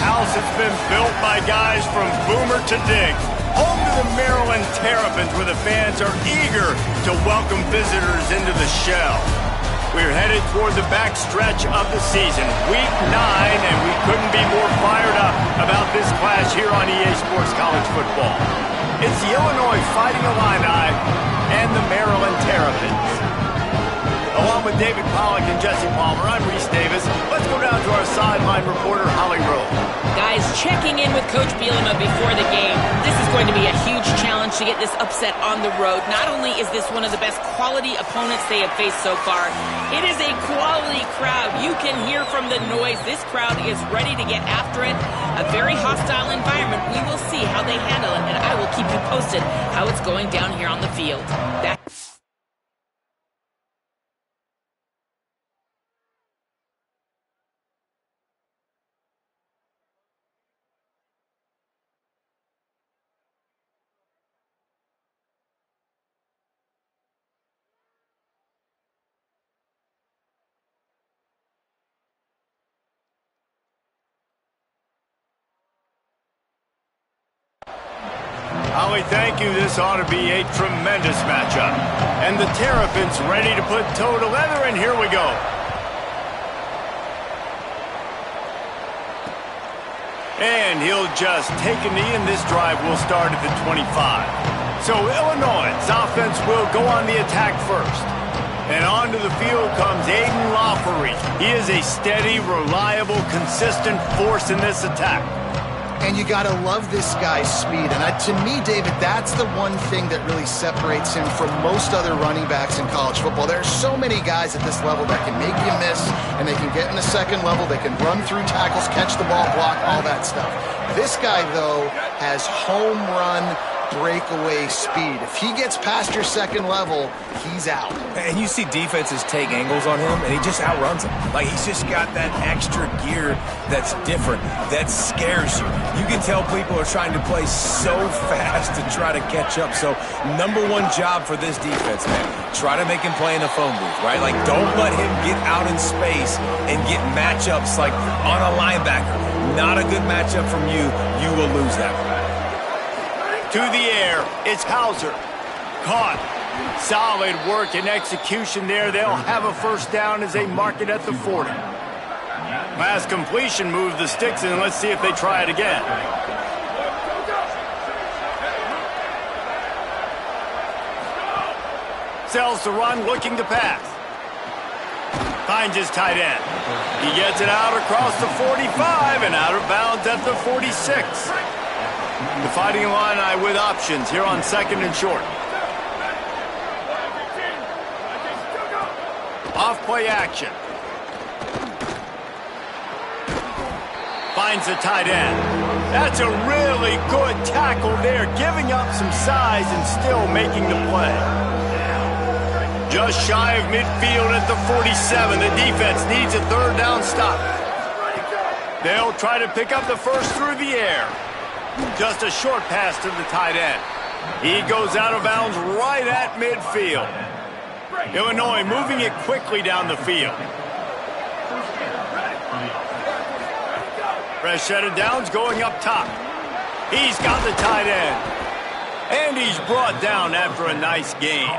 house has been built by guys from Boomer to Diggs. Home to the Maryland Terrapins, where the fans are eager to welcome visitors into the shell. We're headed toward the backstretch of the season, Week 9, and we couldn't be more fired up about this clash here on EA Sports College Football. It's the Illinois Fighting Illini and the Maryland Terrapins. Along with David Pollack and Jesse Palmer, I'm Reese Davis. Let's go down to our sideline reporter, Holly Rowe. Guys, checking in with Coach Bielema before the game. This is going to be a huge challenge to get this upset on the road. Not only is this one of the best quality opponents they have faced so far, it is a quality crowd. You can hear from the noise. This crowd is ready to get after it. A very hostile environment. We will see how they handle it, and I will keep you posted how it's going down here on the field. Holly, thank you. This ought to be a tremendous matchup. And the Terrapins ready to put toe to leather, and here we go. And he'll just take a knee, and this drive will start at the 25. So Illinois' offense will go on the attack first. And onto the field comes Aiden Laffery. He is a steady, reliable, consistent force in this attack. And you got to love this guy's speed. And to me, David, that's the one thing that really separates him from most other running backs in college football. There are so many guys at this level that can make you miss, and they can get in the second level. They can run through tackles, catch the ball, block, all that stuff. This guy, though, has home run breakaway speed. If he gets past your second level, he's out. And you see defenses take angles on him, and he just outruns them. Like, he's just got that extra gear that's different, that scares you. You can tell people are trying to play so fast to try to catch up. So, number one job for this defense, man, try to make him play in the phone booth, right? Like, don't let him get out in space and get matchups like on a linebacker. Not a good matchup from you. You will lose that. To the air, it's Hauser. Caught. Solid work and execution there. They'll have a first down as they mark it at the 40. Pass completion moves the sticks in. Let's see if they try it again. Sells the run, looking to pass. Finds his tight end. He gets it out across the 45 and out of bounds at the 46. The Fighting Illini with options here on second and short. Off play action. Finds the tight end. That's a really good tackle there, giving up some size and still making the play. Just shy of midfield at the 47. The defense needs a third down stop. They'll try to pick up the first through the air. Just a short pass to the tight end. He goes out of bounds right at midfield. Illinois moving it quickly down the field. Fresh set of downs going up top. He's got the tight end. And he's brought down after a nice gain.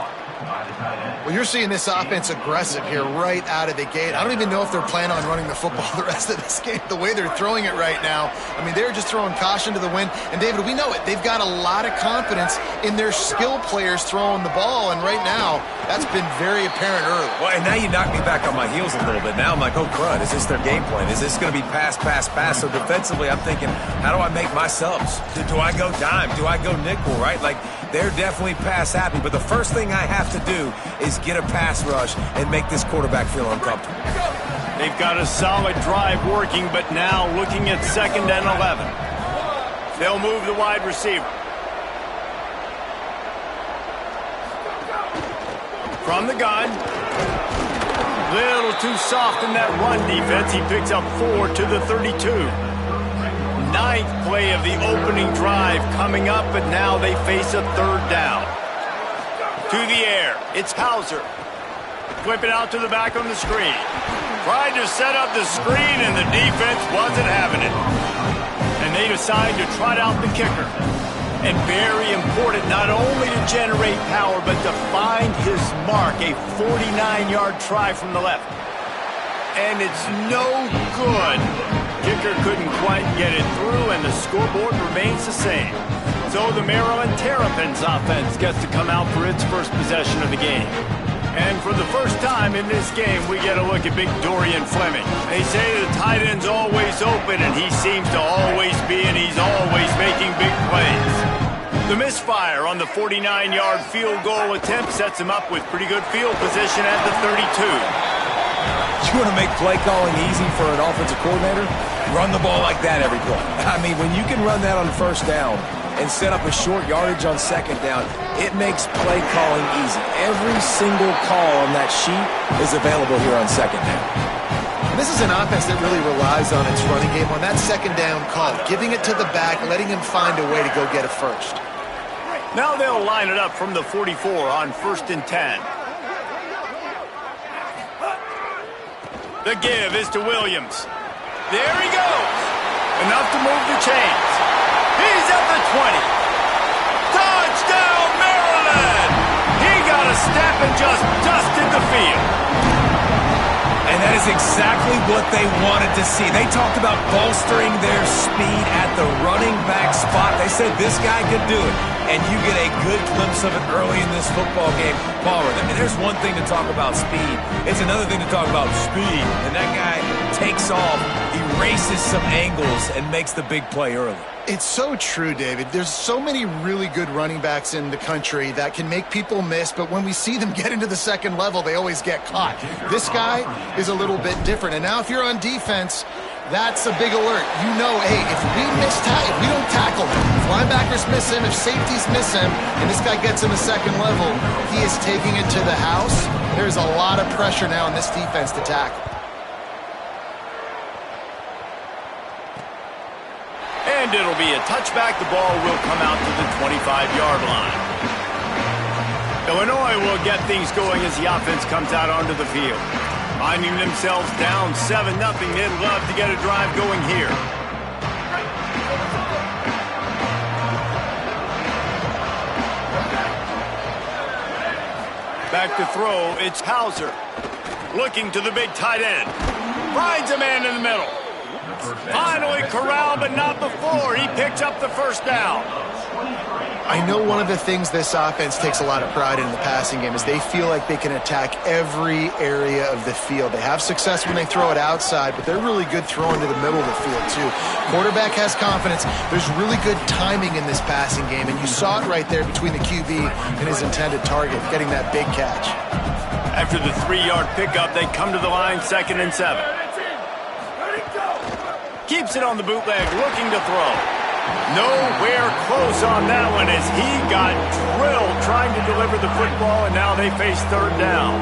Well, you're seeing this offense aggressive here right out of the gate. I don't even know if they're planning on running the football the rest of this game, the way they're throwing it right now. I mean, they're just throwing caution to the wind. And, David, we know it. They've got a lot of confidence in their skill players throwing the ball, and right now that's been very apparent early. Well, and now you knock me back on my heels a little bit. Now I'm like, oh, crud, is this their game plan? Is this going to be pass, pass, pass? So defensively, I'm thinking, how do I make my subs? Do I go dime? Do I go nickel, right? Like, they're definitely pass happy, but the first thing I have to do is get a pass rush and make this quarterback feel uncomfortable. They've got a solid drive working, but now looking at 2nd and 11. They'll move the wide receiver. From the gun. Little too soft in that run defense. He picks up 4 to the 32. 9th play of the opening drive coming up, but now they face a third down. To the air, it's Hauser. Flip it out to the back on the screen. Tried to set up the screen, and the defense wasn't having it. decide to trot out the kicker. And very important, not only to generate power, but to find his mark, a 49-yard try from the left. And it's no good. Kicker couldn't quite get it through, and the scoreboard remains the same. So the Maryland Terrapins offense gets to come out for its first possession of the game. And for the first time in this game, we get a look at big Dorian Fleming. They say the tight end's always open, and he seems to always be, and he's always making big plays. The misfire on the 49-yard field goal attempt sets him up with pretty good field position at the 32. You want to make play calling easy for an offensive coordinator? Run the ball like that every play. I mean, when you can run that on first down and set up a short yardage on second down, it makes play calling easy. Every single call on that sheet is available here on second down. This is an offense that really relies on its running game on that second down call, giving it to the back, letting him find a way to go get a first. Now they'll line it up from the 44 on 1st and 10. The give is to Williams. There he goes. Enough to move the chains. He's at the 20. Touchdown, Maryland! He got a step and just dusted the field. And that is exactly what they wanted to see. They talked about bolstering their speed at the running back spot. They said this guy could do it. And you get a good glimpse of it early in this football game. Palmer, I mean, there's one thing to talk about speed. It's another thing to talk about speed. And that guy takes off, erases some angles, and makes the big play early. It's so true, David. There's so many really good running backs in the country that can make people miss, but when we see them get into the second level, they always get caught. This guy is a little bit different. And now if you're on defense, that's a big alert. You know, hey, if we don't tackle him, if linebackers miss him, if safeties miss him, and this guy gets in the second level, he is taking it to the house. There's a lot of pressure now in this defense to tackle. And it'll be a touchback. The ball will come out to the 25-yard line. Illinois will get things going as the offense comes out onto the field. Finding themselves down 7-0, they'd love to get a drive going here. Back to throw, it's Hauser. Looking to the big tight end. Finds a man in the middle. Finally corralled, but not before. He picks up the first down. I know one of the things this offense takes a lot of pride in the passing game is they feel like they can attack every area of the field. They have success when they throw it outside, but they're really good throwing to the middle of the field, too. Quarterback has confidence. There's really good timing in this passing game, and you saw it right there between the QB and his intended target, getting that big catch. After the 3-yard pickup, they come to the line 2nd and 7. Keeps it on the bootleg, looking to throw. Nowhere close on that one as he got drilled trying to deliver the football, and now they face 3rd down.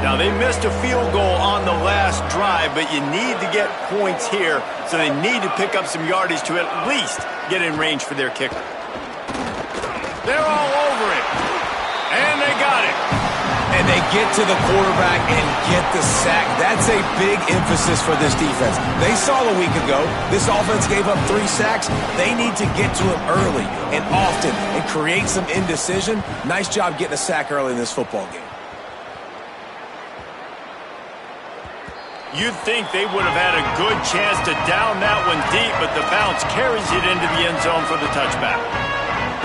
Now, they missed a field goal on the last drive, but you need to get points here, so they need to pick up some yardage to at least get in range for their kicker. They're all over it, and they got it. And they get to the quarterback and get the sack. That's a big emphasis for this defense. They saw a week ago, this offense gave up 3 sacks. They need to get to him early and often and create some indecision. Nice job getting a sack early in this football game. You'd think they would have had a good chance to down that one deep, but the bounce carries it into the end zone for the touchback.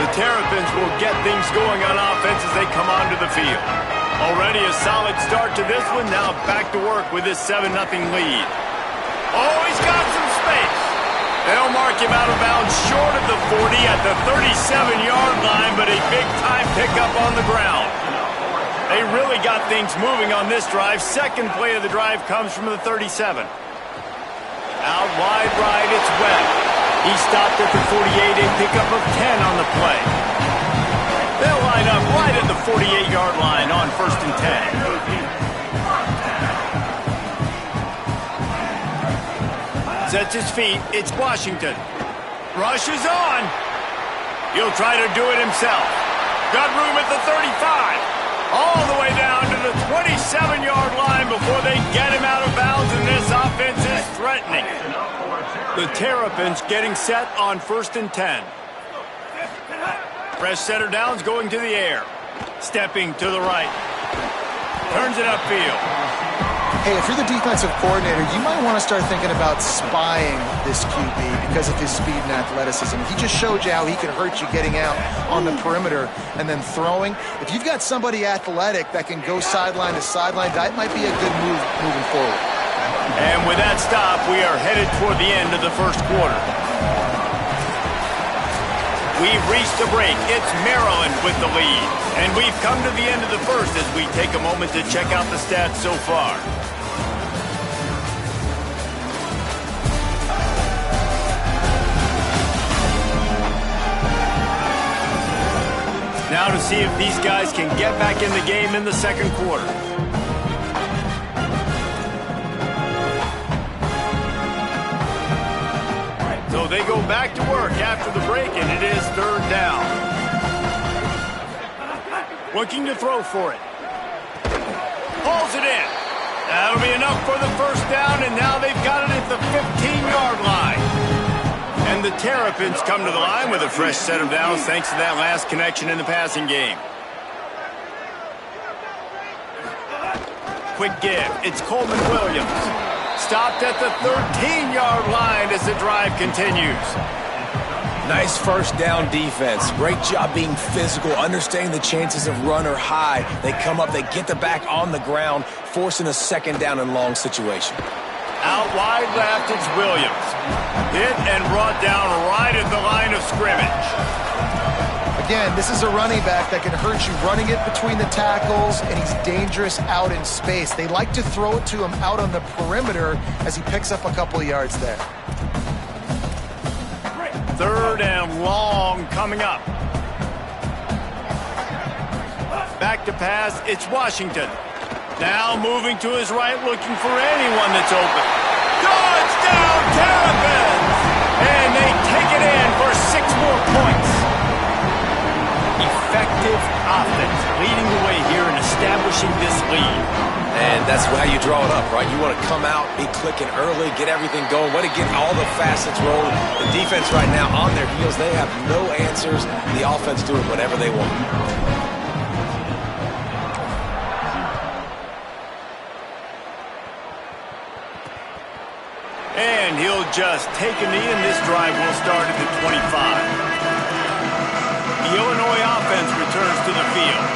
The Terrapins will get things going on offense as they come onto the field. Already a solid start to this one. Now back to work with this 7-0 lead. Oh, he's got some space. They'll mark him out of bounds short of the 40 at the 37-yard line, but a big-time pickup on the ground. They really got things moving on this drive. Second play of the drive comes from the 37. Out wide right, it's Webb. He stopped at the 48, a pickup of 10 on the play. They'll line up right at the 48-yard line on 1st and 10. Sets his feet. It's Washington. Rushes on. He'll try to do it himself. Got room at the 35. All the way down to the 27-yard line before they get him out of bounds, and this offense is threatening. The Terrapins getting set on 1st and 10. Fresh setter downs going to the air. Stepping to the right. Turns it upfield. Hey, if you're the defensive coordinator, you might want to start thinking about spying this QB because of his speed and athleticism. He just showed you how he can hurt you getting out on the perimeter and then throwing. If you've got somebody athletic that can go sideline to sideline, that might be a good move moving forward. And with that stop, we are headed toward the end of the first quarter. We've reached the break. It's Maryland with the lead. And we've come to the end of the first as we take a moment to check out the stats so far. Now to see if these guys can get back in the game in the second quarter. So they go back to work after the break, and it is 3rd down. Looking to throw for it. Pulls it in. That'll be enough for the 1st down, and now they've got it at the 15-yard line. And the Terrapins come to the line with a fresh set of downs thanks to that last connection in the passing game. Quick give. It's Coleman Williams. Stopped at the 13-yard line as the drive continues. Nice 1st down defense. Great job being physical, understanding the chances of run are high. They come up, they get the back on the ground, forcing a 2nd down and long situation. Out wide left, it's Williams. Hit and brought down right at the line of scrimmage. Again, this is a running back that can hurt you running it between the tackles, and he's dangerous out in space. They like to throw it to him out on the perimeter as he picks up a couple of yards there. 3rd and long coming up. Back to pass, it's Washington. Now moving to his right, looking for anyone that's open. Touchdown, Terrapins! And they take it in for 6 more points. Effective offense leading the way here in establishing this lead. And that's how you draw it up, right? You want to come out, be clicking early, get everything going, want to get all the facets rolling. The defense right now on their heels, they have no answers. The offense doing whatever they want. And he'll just take a knee, and this drive will start at the 25. The Illinois offense returns to the field.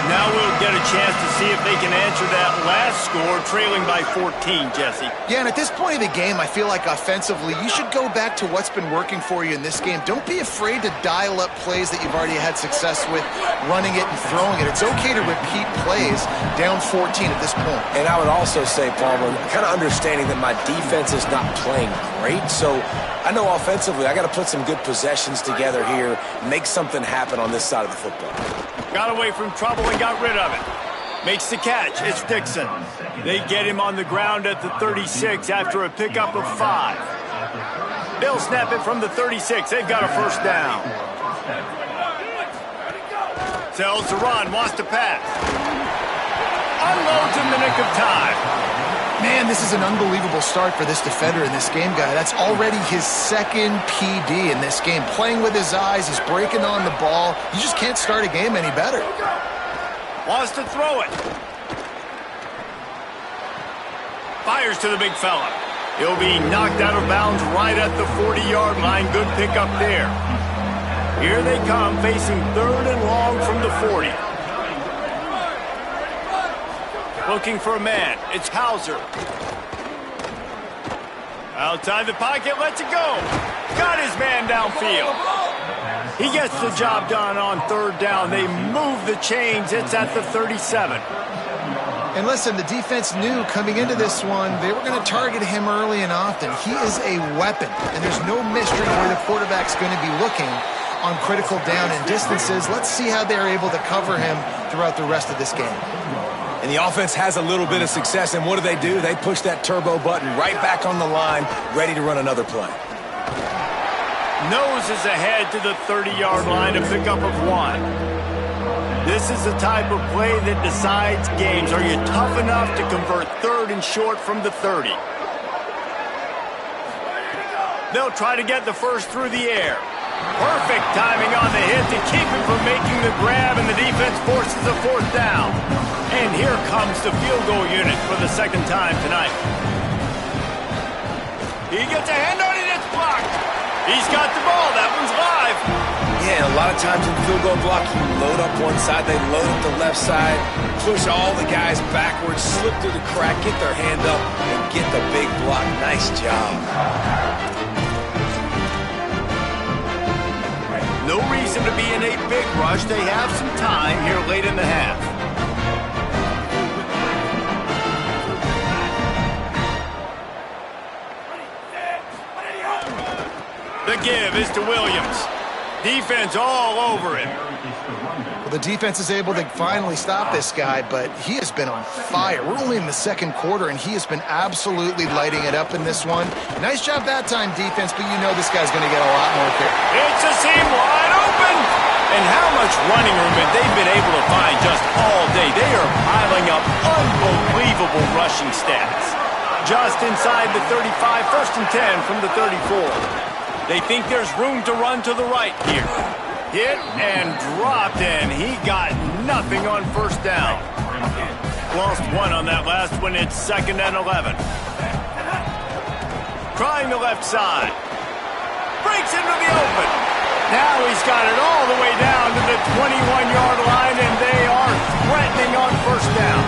Now we'll get a chance to see if they can answer that last score, trailing by 14, Jesse. Yeah, and at this point of the game, I feel like offensively, you should go back to what's been working for you in this game. Don't be afraid to dial up plays that you've already had success with, running it and throwing it. It's okay to repeat plays down 14 at this point. And I would also say, Palmer, kind of understanding that my defense is not playing great, so I know offensively I got to put some good possessions together here, make something happen on this side of the football. Got away from trouble and got rid of it. Makes the catch. It's Dixon. They get him on the ground at the 36 after a pickup of 5. They'll snap it from the 36. They've got a 1st down. Sells to run, wants to pass. Unloads in the nick of time. Man, this is an unbelievable start for this defender in this game, guy. That's already his 2nd PD in this game. Playing with his eyes, he's breaking on the ball. You just can't start a game any better. Wants to throw it. Fires to the big fella. He'll be knocked out of bounds right at the 40-yard line. Good pickup there. Here they come, facing 3rd and long from the 40. Looking for a man. It's Hauser. Outside the pocket, lets it go. Got his man downfield. He gets the job done on 3rd down. They move the chains. It's at the 37. And listen, the defense knew coming into this one, they were going to target him early and often. He is a weapon, and there's no mystery where the quarterback's going to be looking on critical down and distances. Let's see how they're able to cover him throughout the rest of this game. And the offense has a little bit of success, and what do? They push that turbo button right back on the line, ready to run another play. Noses ahead to the 30-yard line, a pickup of 1. This is the type of play that decides games. Are you tough enough to convert 3rd and short from the 30? They'll try to get the first through the air. Perfect timing on the hit to keep him from making the grab, and the defense forces a fourth down. And here comes the field goal unit for the second time tonight. He gets a hand on it, it's blocked. He's got the ball, that one's live. Yeah, a lot of times in field goal block, you load up one side, they load up the left side, push all the guys backwards, slip through the crack, get their hand up, and get the big block. Nice job. No reason to be in a big rush. They have some time here late in the half. The give is to Williams. Defense all over him. Well, the defense is able to finally stop this guy, but he has been on fire. We're only in the second quarter, and he has been absolutely lighting it up in this one. Nice job that time, defense, but you know this guy's going to get a lot more care. It's a seam wide open. And how much running room have they been able to find just all day? They are piling up unbelievable rushing stats. Just inside the 35, 1st and 10 from the 34. They think there's room to run to the right here. Hit and dropped, and he got nothing on first down. Lost one on that last one. It's 2nd and 11. Trying the left side. Breaks into the open. Now he's got it all the way down to the 21-yard line, and they are threatening on first down.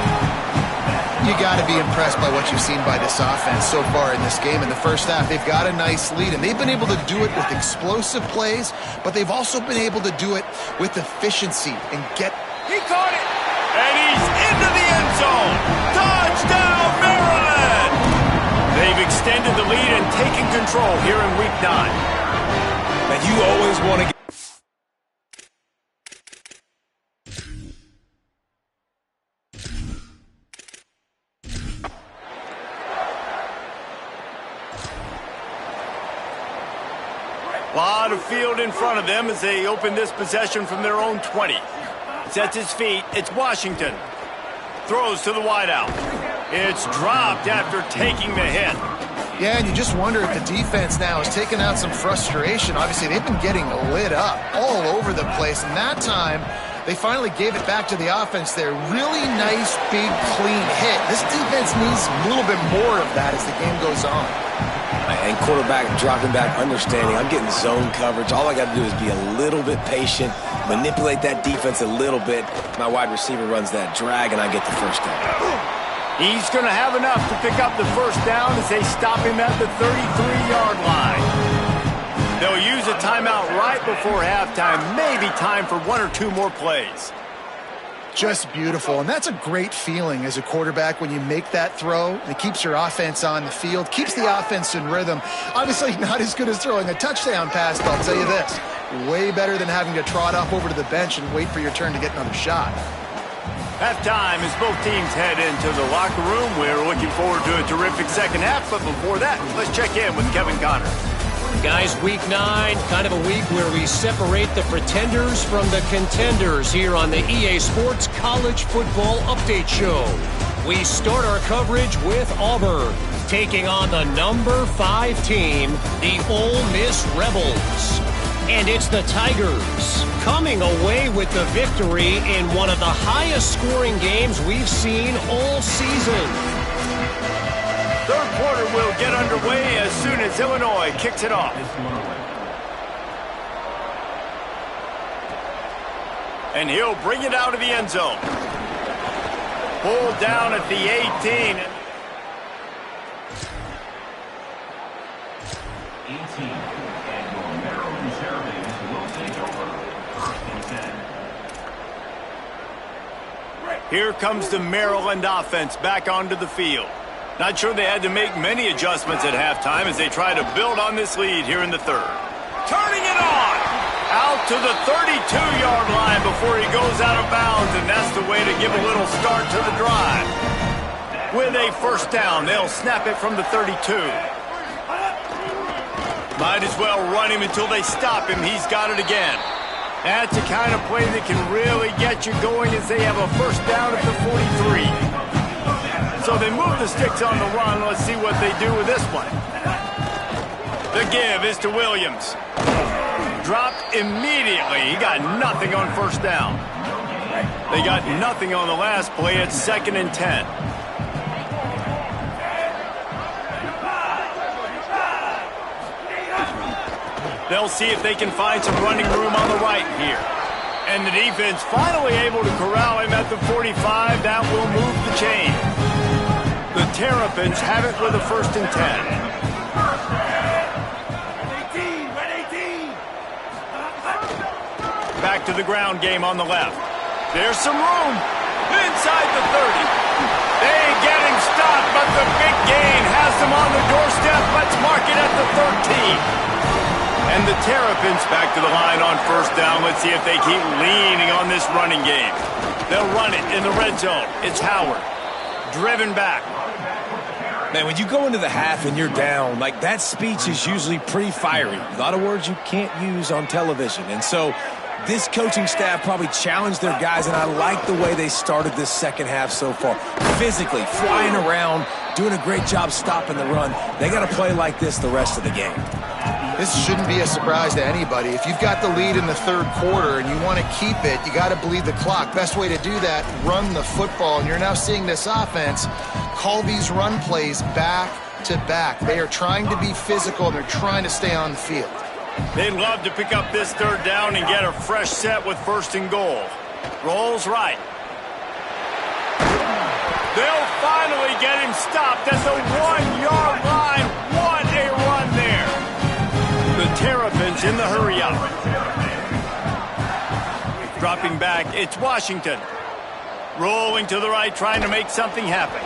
You got to be impressed by what you've seen by this offense so far in this game. In the first half, they've got a nice lead, and they've been able to do it with explosive plays, but they've also been able to do it with efficiency and get... He caught it, and he's into the end zone. Touchdown, Maryland! They've extended the lead and taken control here in Week 9. Now, you always want to get... Lot of field in front of them as they open this possession from their own 20. Sets his feet. It's Washington. Throws to the wideout. It's dropped after taking the hit. Yeah, and you just wonder if the defense now has taken out some frustration. Obviously, they've been getting lit up all over the place, and that time they finally gave it back to the offense there. Really nice, big, clean hit. This defense needs a little bit more of that as the game goes on. And quarterback dropping back, understanding I'm getting zone coverage. All I got to do is be a little bit patient, manipulate that defense a little bit. My wide receiver runs that drag, and I get the first down. He's going to have enough to pick up the first down as they stop him at the 33-yard line. They'll use a timeout right before halftime. Maybe time for one or two more plays. Just beautiful, and that's a great feeling as a quarterback when you make that throw. It keeps your offense on the field, keeps the offense in rhythm. Obviously not as good as throwing a touchdown pass, but I'll tell you this, way better than having to trot off over to the bench and wait for your turn to get another shot. Halftime as both teams head into the locker room. We're looking forward to a terrific second half, but before that, let's check in with Kevin Connors. Guys, Week 9, kind of a week where we separate the pretenders from the contenders here on the EA Sports College Football Update Show. We start our coverage with Auburn, taking on the number 5 team, the Ole Miss Rebels. And it's the Tigers coming away with the victory in one of the highest scoring games we've seen all season. Third quarter will get underway as soon as Illinois kicks it off. And he'll bring it out of the end zone. Pulled down at the 18. 18. And your Maryland Terrapins will take over 1st and 10. Here comes the Maryland offense back onto the field. Not sure they had to make many adjustments at halftime as they try to build on this lead here in the third. Turning it on! Out to the 32-yard line before he goes out of bounds, and that's the way to give a little start to the drive. With a first down, they'll snap it from the 32. Might as well run him until they stop him. He's got it again. That's the kind of play that can really get you going as they have a first down at the 43. So they move the sticks on the run. Let's see what they do with this one. The give is to Williams. Dropped immediately. He got nothing on first down. They got nothing on the last play. It's 2nd and 10. They'll see if they can find some running room on the right here. And the defense finally able to corral him at the 45. That will move the chain. The Terrapins have it with a 1st and 10. Back to the ground game on the left. There's some room inside the 30. They get him stopped, but the big gain has them on the doorstep. Let's mark it at the 13. And the Terrapins back to the line on first down. Let's see if they keep leaning on this running game. They'll run it in the red zone. It's Howard. Driven back. Man, when you go into the half and you're down, like that speech is usually pretty fiery. A lot of words you can't use on television. And so this coaching staff probably challenged their guys, and I like the way they started this second half so far. Physically, flying around, doing a great job stopping the run. They got to play like this the rest of the game. This shouldn't be a surprise to anybody. If you've got the lead in the 3rd quarter and you want to keep it, you got to bleed the clock. Best way to do that, run the football. And you're now seeing this offense call these run plays back to back. They are trying to be physical, and they're trying to stay on the field. They'd love to pick up this 3rd down and get a fresh set with 1st and goal. Rolls right. They'll finally get him stopped at the 1-yard line. What a run there. The Terrapins in the hurry-up. Dropping back, it's Washington. Rolling to the right, trying to make something happen.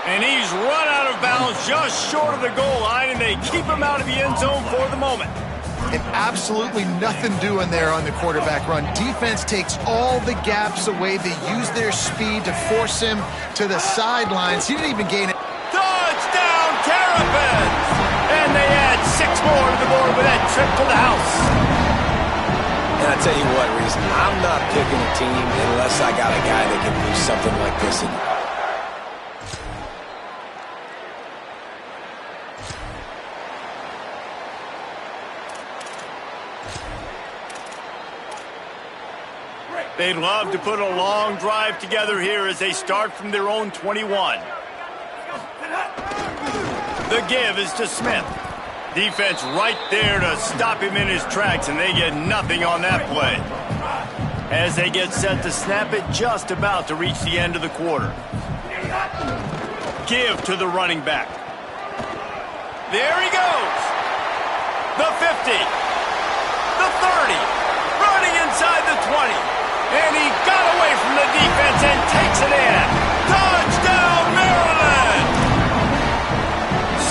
And he's run out of bounds just short of the goal line, and they keep him out of the end zone for the moment. And absolutely nothing doing there on the quarterback run. Defense takes all the gaps away. They use their speed to force him to the sidelines. He didn't even gain it. Touchdown, Terrapins! And they add 6 more to the board with that trip to the house. And I tell you what, Reese, I'm not picking a team unless I got a guy that can do something like this in. They'd love to put a long drive together here as they start from their own 21. The give is to Smith. Defense right there to stop him in his tracks, and they get nothing on that play. As they get set to snap it, just about to reach the end of the quarter. Give to the running back. There he goes. The 50. The 30. Running inside the 20. And he got away from the defense and takes it in. Touchdown, Maryland!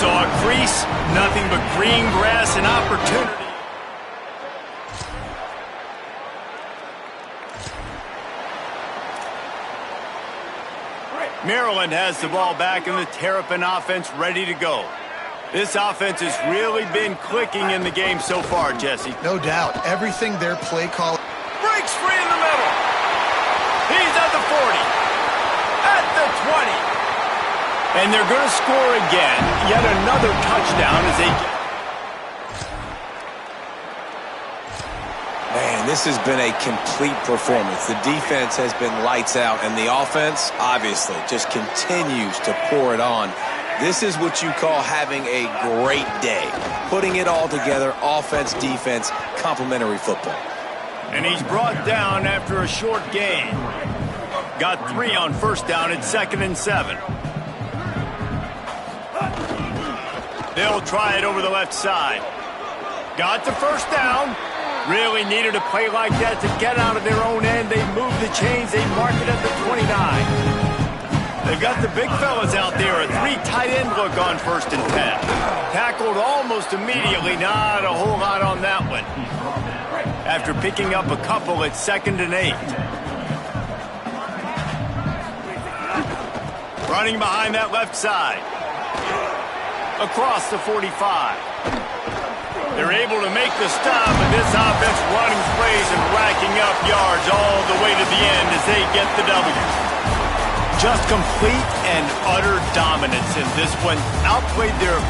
Saw a crease, nothing but green grass and opportunity. Maryland has the ball back, and the Terrapin offense ready to go. This offense has really been clicking in the game so far, Jesse. No doubt. Everything their play call. Breaks free in the middle. He's at the 40. At the 20. And they're going to score again. Yet another touchdown as they get. Man, this has been a complete performance. The defense has been lights out, and the offense, obviously, just continues to pour it on. This is what you call having a great day. Putting it all together, offense, defense, complementary football. And he's brought down after a short gain. Got 3 on first down at 2nd and 7. They'll try it over the left side. Got the first down. Really needed a play like that to get out of their own end. They move the chains. They mark it at the 29. They've got the big fellas out there. A 3 tight end look on 1st and 10. Tackled almost immediately. Not a whole lot on that one. After picking up a couple at 2nd and 8. Running behind that left side. Across the 45. They're able to make the stop, and this offense running plays and racking up yards all the way to the end as they get the W. Just complete and utter dominance in this one. Outplayed their opponent.